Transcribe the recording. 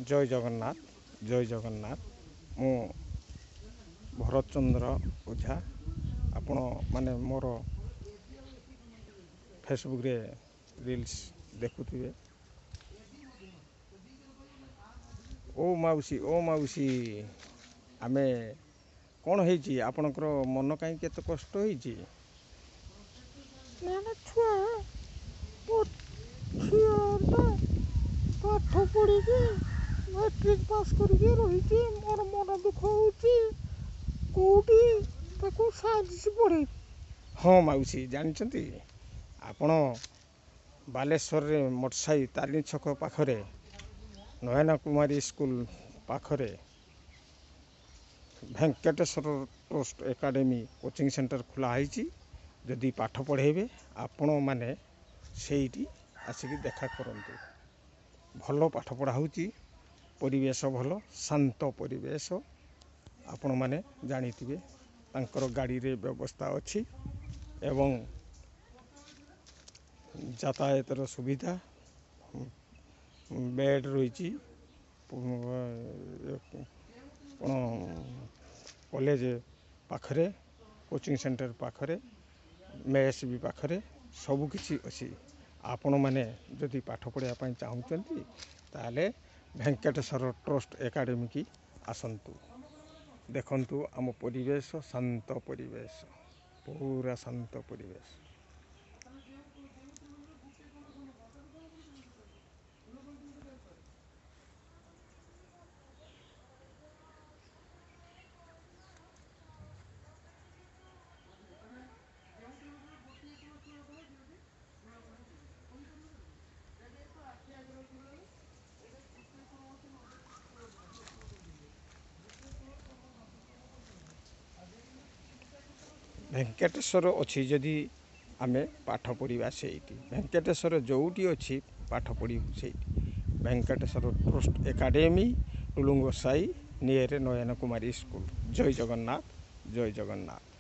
जय जगन्नाथ जय जगन्नाथ मु भरत चंद्र ओझा आपण माने मोर फेसबुक रे रील्स देखुथिबे। ओ माउसी आमे कौन होइछि आपणकर मन कहीं केते कष्ट होइछि? ना ना छुआ झीलटा पाठ पढ़ी मैट्रिक पास करके रही मोर मन दुख होटी साइंस पढ़े। हाँ माउसी जानते आपण बालेश्वर रे मोटसाई तारिणी छक पाखरे Naina Kumari school Pakhare Venkateshwar trust academy coaching centre खुला है। जदि पाठ पढ़ेबे आपण माने सेठी आसिक देखा करंतु। भल पाठ पढ़ा होची, परिवेश भल शांत परिवेश आपण माने जानिथिबे। तांकर गाड़ी रे व्यवस्था अछि एवं यातायातर सुविधा बेड रही। कॉलेज पाखरे कोचिंग सेंटर पाखरे मेस भी पाखरे सबु किछि अछि। आपण माने जदि पाठ पढ़िया पई चाहुचंती ताले वेंकटेश्वर ट्रस्ट एकेडमी की आसंतु। देखंतु आम परिवेश शांत परिवेश, पूरा शांत परिवेश। वेंकटेश्वर अच्छी जदि आमे पाठ पढ़ा से वेंकटेश्वर जोटी अच्छी पाठ पढ़ी से वेंकटेश्वर ट्रस्ट एकेडमी टुलुंग साई नियर नयना कुमारी स्कूल। जय जगन्नाथ जय जगन्नाथ।